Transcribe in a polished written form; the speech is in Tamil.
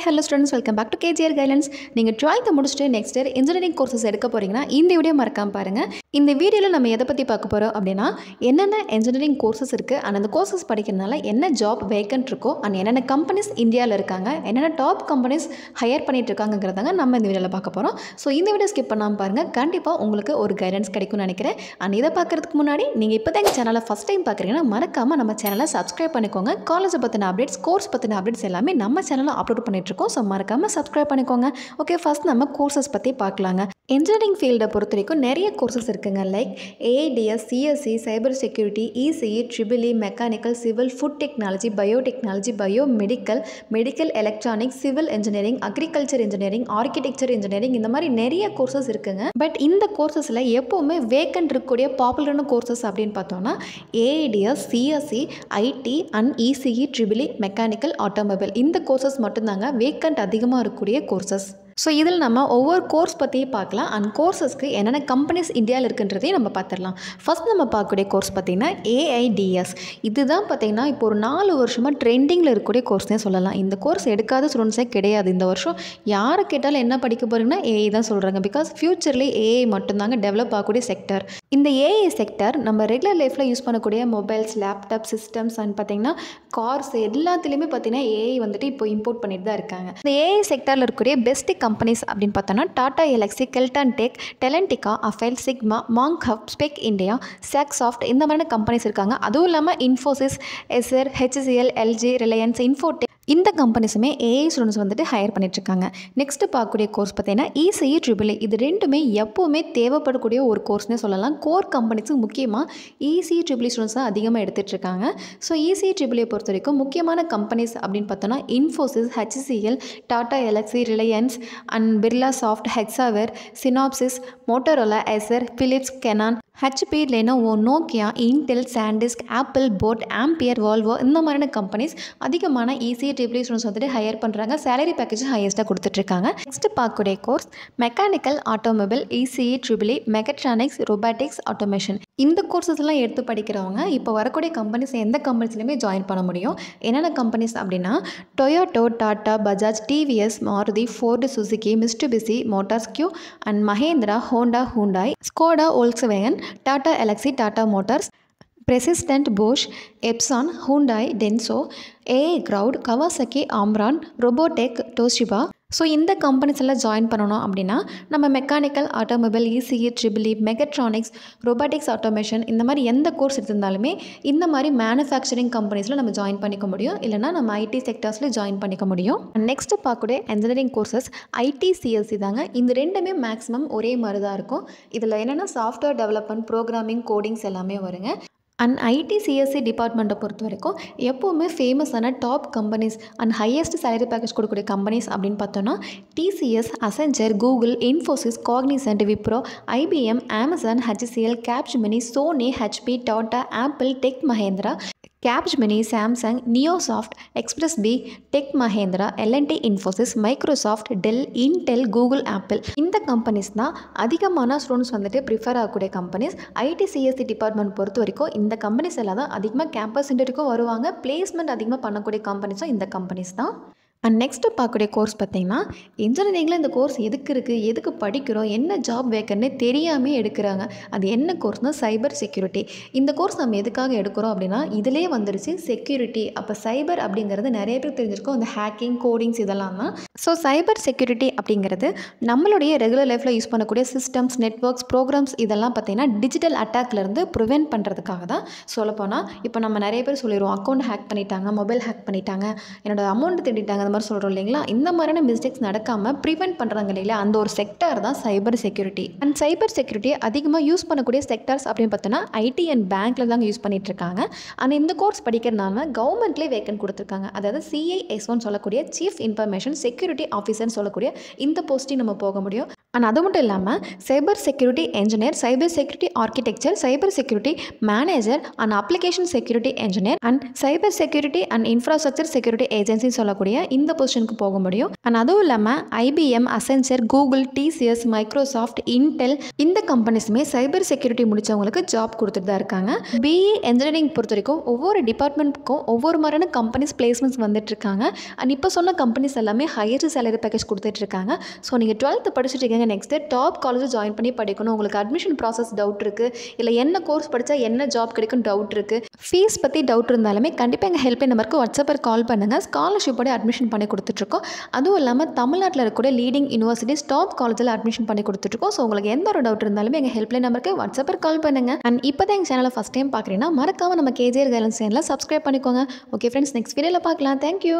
hello students, welcome back to KGR Guidelines. நீங்கள் 12th முடிச்சுட்டு நெக்ஸ்ட் இயர் இன்ஜினியரிங் கோர்சஸ் எடுக்க போறீங்கன்னா இந்த வீடியோ மறக்காம பாருங்க. இந்த வீடியோவில் நம்ம எதை பற்றி பார்க்க போகிறோம் அப்படின்னா என்னென்ன இன்ஜினியரிங் கோர்சஸ் இருக்குது அண்ட் அந்த கோர்சஸ் படிக்கிறதுனால என்ன ஜாப் வேக்கன்ட் இருக்கோ அண்ட் என்னென்ன கம்பெனிஸ் இந்தியாவில் இருக்காங்க, என்னென்ன டாப் கம்பெனிஸ் ஹையர் பண்ணிட்டு இருக்காங்கிறதாங்க நம்ம இந்த வீடியோவில் பார்க்க போகிறோம். ஸோ இந்த வீடியோ ஸ்கிப் பண்ணாமல் பாருங்கள், கண்டிப்பாக உங்களுக்கு ஒரு கைடன்ஸ் கிடைக்கும்னு நினைக்கிறேன். அண்ட் இதை பார்க்குறதுக்கு முன்னாடி நீங்கள் இப்போ தான் எங்கள் சேனலை ஃபஸ்ட் டைம் பார்க்குறீங்கன்னா மறக்காமல் நம்ம சேனலை சப்ஸ்கிரைப் பண்ணிக்கோங்க. காலேஜை பற்றின அப்டேட்ஸ், கோர்ஸ் பற்றின அப்டேட்ஸ் எல்லாமே நம்ம சேனலில் அப்லோட் பண்ணிட்டுருக்கோம். ஸோ மறக்காமல் சப்ஸ்கிரைப் பண்ணிக்கோங்க. ஓகே, ஃபஸ்ட் நம்ம கோர்சஸ் பற்றி பார்க்கலாங்க. இன்ஜினியரிங் ஃபீல்டை பொறுத்த வரைக்கும் நிறைய கோர்சஸ் இருக்குங்க. Like AI DS, CSC, cyber security, ECE, triple E, mechanical, civil, food technology, biotechnology, biomedical, medical electronics, civil engineering, agriculture engineering, architecture engineering, இந்த மாதிரி நிறைய கோர்சஸ் இருக்குங்க. பட் இந்த கோர்சஸில் எப்போவுமே வேக்கன்ட் இருக்கக்கூடிய பாப்புலரான கோர்சஸ் அப்படின்னு பார்த்தோன்னா AI DS, CSC, IT and ECE, triple E, mechanical, automobile, இந்த கோர்சஸ் மட்டும்தாங்க வேக்கன்ட் அதிகமாக இருக்கக்கூடிய கோர்சஸ். ஸோ இதில் நம்ம ஒவ்வொரு கோர்ஸ் பற்றியும் பார்க்கலாம். அண்ட் கோர்சஸ்க்கு என்னென்ன கம்பெனிஸ் இந்தியாவில் இருக்குன்றதையும் நம்ம பார்த்துடலாம். ஃபஸ்ட் நம்ம பார்க்கக்கூடிய கோர்ஸ் பார்த்திங்கன்னா ஏஐடிஎஸ். இதுதான் பார்த்திங்கன்னா இப்போ ஒரு 4 வருஷமாக ட்ரெண்டிங்கில் இருக்கக்கூடிய கோர்ஸ்னே சொல்லலாம். இந்த கோர்ஸ் எடுக்காத ஸ்டூடெண்ட்ஸே கிடையாது. இந்த வருஷம் யாரை கேட்டாலும் என்ன படிக்க போகிறீங்கன்னா ஏஐ தான் சொல்கிறாங்க. பிகாஸ் ஃப்யூச்சர்லி ஏஐ மட்டும்தாங்க டெவலப் ஆகக்கூடிய செக்டர். இந்த ஏஐ செக்டர் நம்ம ரெகுலர் லைஃப்பில் யூஸ் பண்ணக்கூடிய மொபைல்ஸ், லேப்டாப், சிஸ்டம்ஸ் அண்ட் பார்த்திங்கன்னா கார்ஸ் எல்லாத்துலேயுமே பார்த்திங்கன்னா ஏஐ வந்துட்டு இப்போ இம்போர்ட் பண்ணிட்டு தான் இருக்காங்க. இந்த ஏஐ செக்டரில் இருக்கக்கூடிய பெஸ்ட் கம்பெனிஸ் அப்படின்னு பார்த்தோன்னா Tata Elxsi, Kellton Tech, Talentica, Affle, Sigma, Monk Hub, Spec India, Saksoft, இந்த மாதிரியான கம்பெனிஸ் இருக்காங்க. அதுவும் இல்லாமல் Infosys, SR, HCL, LG, Reliance, Infotech, இந்த கம்பெனிஸுமே ஏஐ ஸ்டூடெண்ட்ஸ் வந்துட்டு ஹையர் பண்ணிட்டுருக்காங்க. நெக்ஸ்ட்டு பார்க்கக்கூடிய கோர்ஸ் பார்த்தீங்கன்னா இசிஇ, ட்ரிபிள் இ. இது ரெண்டுமே எப்போவுமே தேவைப்படக்கூடிய ஒரு கோர்ஸ்னே சொல்லலாம். கோர் கம்பெனிஸுக்கு முக்கியமாக இசிஇ, ட்ரிபிள் இ ஸ்டூடெண்ட்ஸ் தான் அதிகமாக எடுத்துகிட்ருக்காங்க. ஸோ இசிஇ, ட்ரிபிள் இ பொறுத்த வரைக்கும் முக்கியமான கம்பெனிஸ் அப்படின்னு பார்த்தோன்னா Infosys, HCL, Tata Elxsi, Reliance and Birlasoft, Hexaware, Synopsys, Motorola, SR, Philips, Canon, HP, Lenovo, Nokia, Intel, SanDisk, Apple, boAt, Ampere, Volvo, இந்த மாதிரியான கம்பெனிஸ் அதிகமான இசிஇ, ட்ரிபிள் இ ஸ்டூடெண்ட்ஸ் வந்துட்டு ஹையர் பண்ணுறாங்க. சேலரி பேக்கேஜ் ஹையஸ்ட்டாக கொடுத்துட்ருக்காங்க. நெக்ஸ்ட் பார்க்கக்கூடிய course mechanical, automobile, ECE, triple E, mechatronics, robotics, automation. இந்த கோர்சஸ்லாம் எடுத்து படிக்கிறவங்க இப்போ வரக்கூடிய கம்பெனிஸ் எந்த கம்பெனிஸ்லையுமே ஜாயின் பண்ண முடியும். என்னென்ன கம்பெனிஸ் அப்படின்னா Toyota, Tata, Bajaj, TVS, Maruti, Ford, Suzuki, Mitsubishi Motors, கியூ and Mahindra, Honda, Hyundai, Skoda, Volkswagen, Tata Elxsi, Tata Motors, Persistent, Bosch, Epson, Hyundai, Denso, AI crowd, Kawasaki, Omron, Robotech, Toshiba. So இந்த கம்பெனிஸ் எல்லாம் ஜாயின் பண்ணணும் அப்படின்னா நம்ம mechanical, automobile, ECE, triple E, mechatronics, robotics, automation, இந்த மாதிரி எந்த கோர்ஸ் எடுத்திருந்தாலுமே இந்த மாதிரி மேனுஃபேக்சரிங் கம்பெனிஸில் நம்ம ஜாயின் பண்ணிக்க முடியும். இல்லைனா நம்ம ஐடி செக்டர்ஸில் ஜாயின் பண்ணிக்க முடியும். நெக்ஸ்ட்டு பார்க்கக்கூடிய இன்ஜினியரிங் கோர்சஸ் ஐடி, சிஎஸ்சி தாங்க. இந்த ரெண்டுமே மேக்ஸிமம் ஒரே மாதிரி தான் இருக்கும். இதில் என்னென்னா சாஃப்ட்வேர் டெவலப்மெண்ட், ப்ரோக்ராமிங், கோடிங்ஸ் எல்லாமே வருங்க. அண்ட் ஐடி, சிஎஸ்சி டிபார்ட்மெண்ட்டை பொறுத்த வரைக்கும் எப்போவுமே ஃபேமஸான top companies and highest salary package கொடுக்கக்கூடிய கம்பெனிஸ் அப்படின்னு பார்த்தோன்னா TCS, Accenture, Google, Infosys, Cognizant, Wipro, IBM, Amazon, HCL, Capgemini, Sony, HP, Tata, Apple, Tech Mahindra, Capgemini, Samsung, NeoSoft, express பி, Tech Mahindra, L and T, Infosys, Microsoft, Dell, Intel, Google, Apple, இந்த கம்பெனிஸ் தான் அதிகமான ஸ்டூடெண்ட்ஸ் வந்துட்டு ப்ரிஃபர் ஆகக்கூடிய கம்பெனிஸ். ஐடி, சிஎஸ்சி டிபார்ட்மெண்ட் பொறுத்த வரைக்கும் இந்த கம்பெனிஸ் எல்லாம் தான் அதிகமாக கேம்பஸ் இன்டர்வியூக்கும் வருவாங்க. பிளேஸ்மெண்ட் அதிகமாக பண்ணக்கூடிய கம்பெனிஸும் இந்த கம்பெனிஸ் தான். அண்ட் நெக்ஸ்ட்டு பார்க்கக்கூடிய கோர்ஸ் பார்த்திங்கன்னா இன்ஜினியரிங்கில் இந்த கோர்ஸ் எதுக்கு இருக்குது, எதுக்கு படிக்கிறோம், என்ன ஜாப் வேக்கன்னே தெரியாமல் எடுக்கிறாங்க. அது என்ன கோர்ஸ்னால் சைபர் செக்யூரிட்டி. இந்த கோர்ஸ் நம்ம எதுக்காக எடுக்கிறோம் அப்படின்னா இதிலே வந்துருச்சு செக்யூரிட்டி. அப்போ சைபர் அப்படிங்கிறது நிறைய பேர் தெரிஞ்சிருக்கோம், இந்த ஹேக்கிங், கோடிங்ஸ் இதெல்லாம் தான். ஸோ சைபர் செக்யூரிட்டி அப்படிங்கிறது நம்மளுடைய ரெகுலர் லைஃப்பில் யூஸ் பண்ணக்கூடிய சிஸ்டம்ஸ், நெட்வொர்க்ஸ், ப்ரோக்ராம்ஸ் இதெல்லாம் பார்த்திங்கன்னா டிஜிட்டல் அட்டாக்லேருந்து ப்ரிவென்ட் பண்ணுறதுக்காக தான். சொல்லப்போனால் இப்போ நம்ம நிறைய பேர் சொல்லிடுவோம் அக்கௌண்ட் ஹேக் பண்ணிட்டாங்க, மொபைல் ஹேக் பண்ணிட்டாங்க, என்னோட அமௌண்ட் திருடிட்டாங்க, மாதிரி சொல்கிறோம் இல்லைங்களா. இந்த மாதிரியான மிஸ்டேக்ஸ் நடக்காமல் ப்ரிவென்ட் பண்ணுறாங்க இல்லைங்களா, அந்த ஒரு செக்டர் தான் சைபர் செக்யூரிட்டி. அண்ட் சைபர் செக்யூரிட்டியை அதிகமாக யூஸ் பண்ணக்கூடிய செக்டர்ஸ் அப்படின்னு பார்த்தோன்னா ஐடி அண்ட் பேங்க்கில் தாங்க யூஸ் பண்ணிட்டு இருக்காங்க. அண்ட் இந்த கோர்ஸ் படிக்கிறதுனால கவர்மெண்ட்லேயே வேக்கன்ட் கொடுத்துருக்காங்க. அதாவது சிஐஎஸ்ஓன்னு சொல்லக்கூடிய சீஃப் இன்ஃபர்மேஷன் செக்யூரிட்டி ஆஃபீஸர்னு சொல்லக்கூடிய இந்த போஸ்டிங் நம்ம போக முடியும். அண்ட் அது மட்டும் இல்லாமல் cyber security engineer, cyber security architecture, cyber security manager and application security engineer and cyber security and infrastructure security ஏஜென்சின்னு சொல்லக்கூடிய இந்த பொசிஷனுக்கு போக முடியும். அண்ட் அதுவும் இல்லாமல் IBM, Accenture, Google, TCS, Microsoft, Intel இந்த கம்பெனிஸுமே சைபர் செக்யூரிட்டி முடித்தவங்களுக்கு ஜாப் கொடுத்துட்டு தான் இருக்காங்க. BE இன்ஜினியரிங் பொறுத்த வரைக்கும் ஒவ்வொரு டிபார்ட்மெண்ட்டுக்கும் ஒவ்வொரு மாதிரியான கம்பெனிஸ் பிளேஸ்மெண்ட்ஸ் வந்துட்டு இருக்காங்க. அண்ட் இப்போ சொன்ன கம்பெனிஸ் எல்லாமே ஹையர் சேலரி பேக்கேஜ் கொடுத்துட்டு இருக்காங்க. ஸோ நீங்கள் 12th படிச்சுட்டு இருக்கீங்க, நெக்ஸ்ட்டு டாப் காலேஜ் ஜாயின் பண்ணி படிக்கணும், உங்களுக்கு அட்மிஷன் ப்ராசஸ் டவுட் இருக்குது, இல்லை என்ன கோர்ஸ் படித்தா என்ன ஜாப் கிடைக்கும் டவுட் இருக்குது, ஃபீஸ் பற்றி டவுட் இருந்தாலுமே கண்டிப்பாக எங்கள் ஹெல்ப்லைன் நம்பருக்கு வாட்ஸ்அப்பில் கால் பண்ணுங்கள். ஸ்காலர்ஷிப்போட அட்மிஷன் பண்ணி கொடுத்துட்ருக்கோம். அதுவும் இல்லாமல் தமிழ்நாட்டில் இருக்கக்கூடிய லீடிங் யூனிவர்சிட்டிஸ் டாப் காலேஜில் அட்மிஷன் பண்ணி கொடுத்துட்ருக்கோம். ஸோ உங்களுக்கு எந்த ஒரு டவுட் இருந்தாலுமே எங்கள் ஹெல்ப்லைன் நம்பருக்கு வாட்ஸ்அப்பில் கால் பண்ணுங்கள். அண்ட் இப்போ தான் எங்கள் சேனலை ஃபஸ்ட் டைம் பார்க்குறீங்கன்னா மறக்காமல் நம்ம KJR கைடன்ஸ் சேனலை சப்ஸ்கிரைப் பண்ணிக்கோங்க. ஓகே ஃப்ரெண்ட்ஸ், நெக்ஸ்ட் வீடியோவில் பார்க்கலாம். தேங்க்யூ.